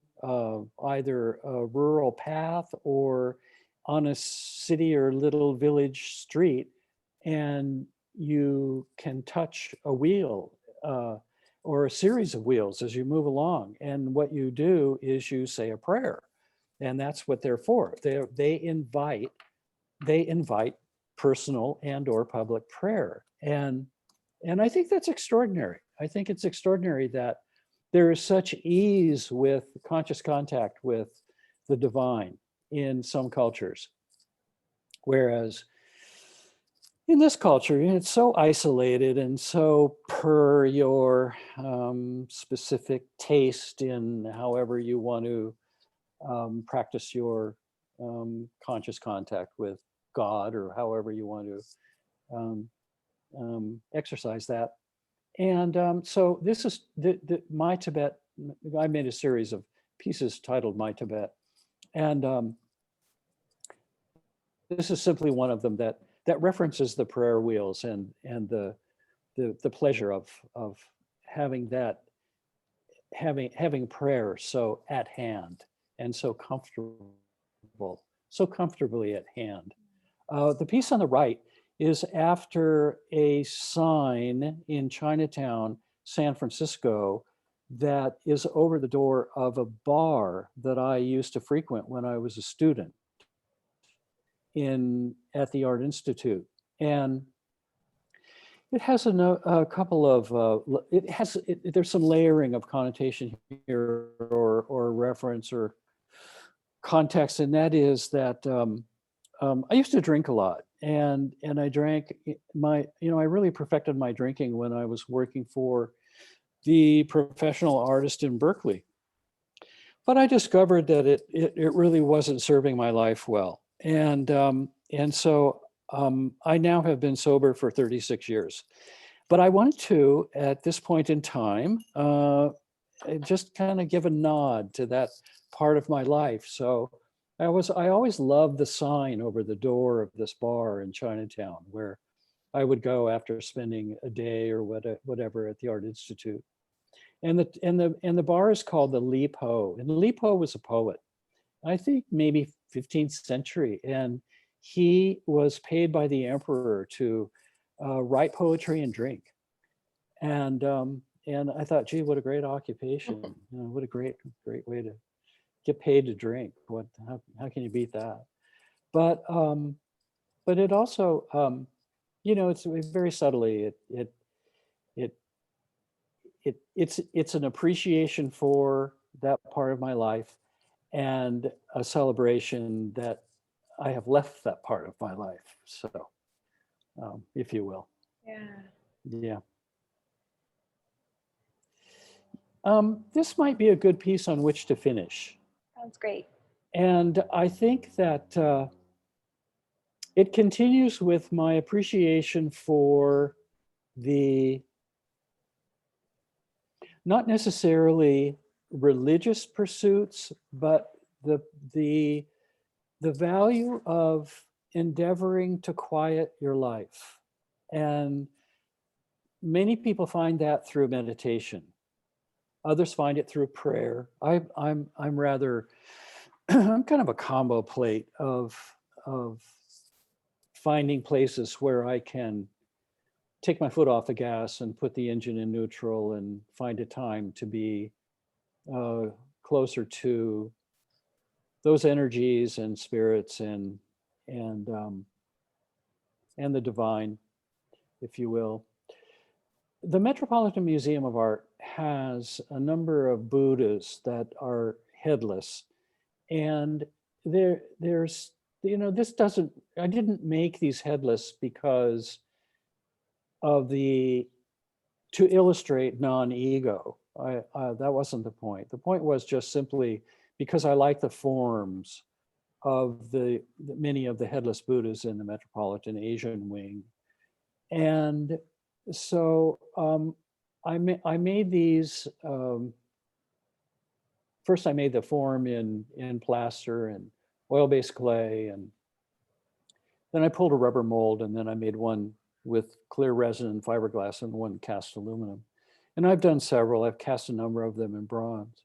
either a rural path or on a city or little village street, and you can touch a wheel or a series of wheels as you move along. And what you do is you say a prayer, and that's what they're for. They invite personal and or public prayer, and I think that's extraordinary. I think it's extraordinary that there is such ease with conscious contact with the divine in some cultures, whereas in this culture, it's so isolated and so per your specific taste in however you want to practice your conscious contact with God, or however you want to exercise that. And so this is My Tibet. I made a series of pieces titled My Tibet, and this is simply one of them that references the prayer wheels and the pleasure of having that having prayer so at hand and so comfortably at hand. The piece on the right is after a sign in Chinatown, San Francisco, that is over the door of a bar that I used to frequent when I was a student at the Art Institute. And it has a couple of, there's some layering of connotation here, or reference or context, and that is that I used to drink a lot, and I drank I really perfected my drinking when I was working for the professional artist in Berkeley. But I discovered that it really wasn't serving my life well, and so I now have been sober for 36 years. But I wanted to, at this point in time, just kind of give a nod to that part of my life. So I always loved the sign over the door of this bar in Chinatown where I would go after spending a day or whatever at the Art Institute. And the bar is called the Li Po. And Li Po was a poet, I think maybe 15th century. And he was paid by the emperor to write poetry and drink. And I thought, gee, what a great occupation. You know, what a great way to get paid to drink. How can you beat that? But it also, you know, it's very subtly, it's an appreciation for that part of my life and a celebration that I have left that part of my life. So, if you will. Yeah. Yeah. This might be a good piece on which to finish. Sounds great. And I think that it continues with my appreciation for the not necessarily religious pursuits, but the value of endeavoring to quiet your life. And many people find that through meditation. Others find it through prayer. I'm rather I'm kind of a combo plate of finding places where I can take my foot off the gas and put the engine in neutral and find a time to be closer to those energies and spirits and the divine, if you will. The Metropolitan Museum of Art has a number of Buddhas that are headless, and there's, you know, I didn't make these headless because of to illustrate non-ego. That wasn't the point. The point was just simply because I like the forms of the many of the headless Buddhas in the Metropolitan Asian wing. And so I made these, first I made the form in plaster and oil-based clay, and then I pulled a rubber mold, and then I made one with clear resin and fiberglass and one cast aluminum. And I've done several. I've cast a number of them in bronze.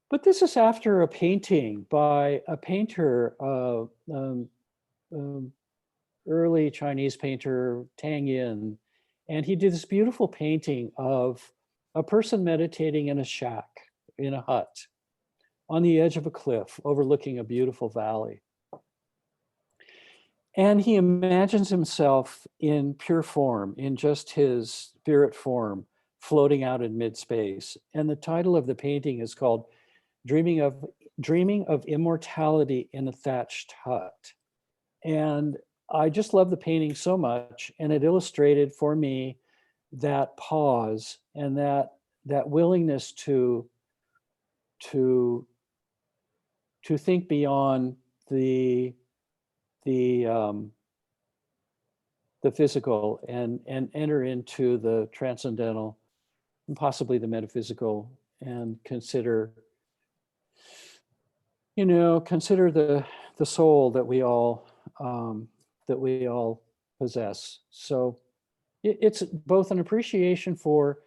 But this is after a painting by a painter, early Chinese painter, Tang Yin. And he did this beautiful painting of a person meditating in a shack, in a hut, on the edge of a cliff overlooking a beautiful valley. And he imagines himself in pure form, in just his spirit form, floating out in mid-space. And the title of the painting is called Dreaming of Immortality in a Thatched Hut. And I just love the painting so much, and it illustrated for me that pause and that willingness to think beyond the physical and enter into the transcendental and possibly the metaphysical, and consider the soul that we all possess. So it's both an appreciation for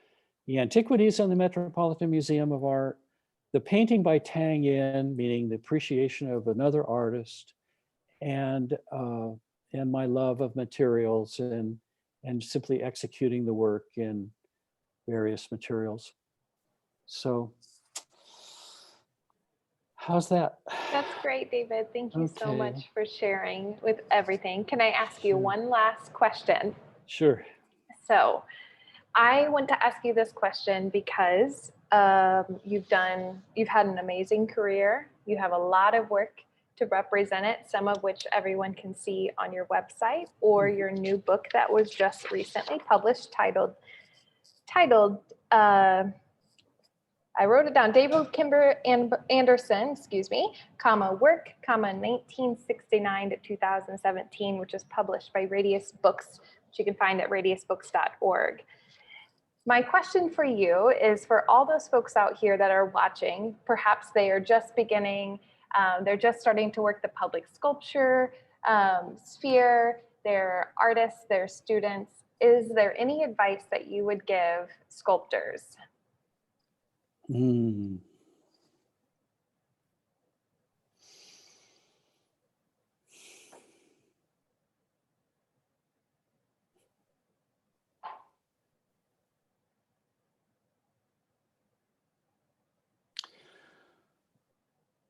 the antiquities in the Metropolitan Museum of Art, the painting by Tang Yin, meaning the appreciation of another artist, and my love of materials and simply executing the work in various materials. So how's that? That's great, David. Thank you so Okay. much for sharing with everything. Can I ask you one last question? Sure. So I want to ask you this question because you've had an amazing career. You have a lot of work to represent it, some of which everyone can see on your website or your new book that was just recently published titled I wrote it down, David Kimball Anderson, work, 1969 to 2017, which is published by Radius Books, which you can find at radiusbooks.org. My question for you is, for all those folks out here that are watching, perhaps they are just beginning They're just starting to work the public sculpture sphere. They're artists, they're students. Is there any advice that you would give sculptors? Mm.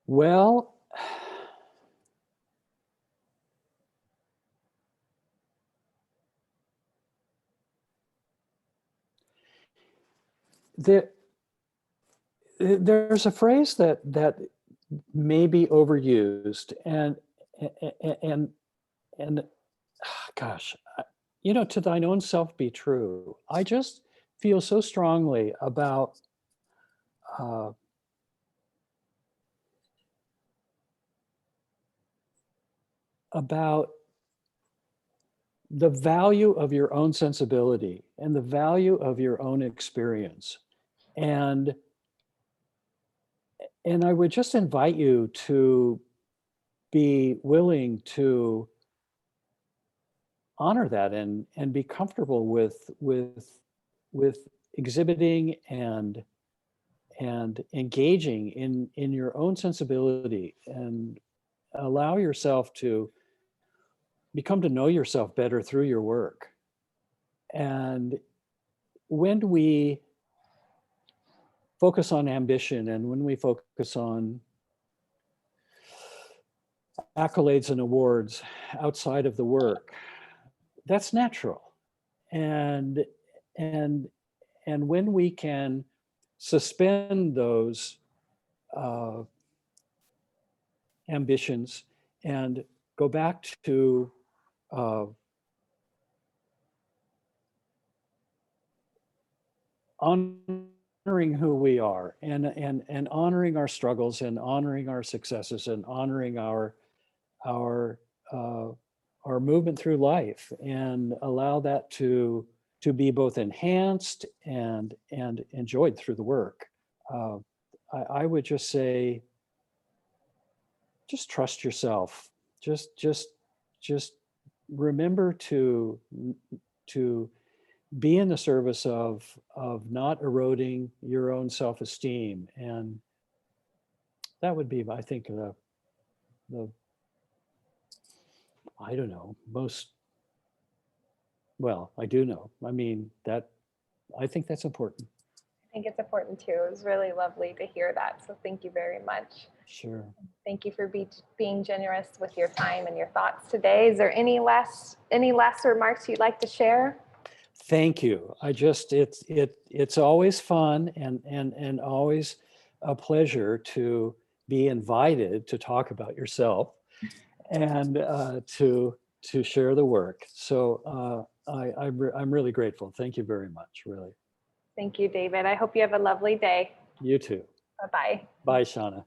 Well, there's a phrase that may be overused, and and gosh, to thine own self be true. I just feel so strongly uh, about the value of your own sensibility and the value of your own experience. And I would just invite you to be willing to honor that and be comfortable with exhibiting and engaging in your own sensibility, and allow yourself to become to know yourself better through your work. And when we focus on ambition, and when we focus on accolades and awards outside of the work, that's natural. And and and when we can suspend those uh, ambitions and go back to uh, honoring who we are, and honoring our struggles, and honoring our successes, and honoring our uh, our movement through life, and allow that to be both enhanced and enjoyed through the work. Uh, I would just say, just trust yourself. Just remember to be in the service of not eroding your own self-esteem. And that would be, I think, the I don't know, most, well, I do know. I mean, I think that's important. I think it's important too. It was really lovely to hear that. So thank you very much. Sure. Thank you for being generous with your time and your thoughts today. Is there any last remarks you'd like to share? Thank you. It's always fun and always a pleasure to be invited to talk about yourself, and to share the work. So I'm really grateful. Thank you very much. Really. Thank you, David. I hope you have a lovely day. You too. Bye-bye. Bye, Shauna.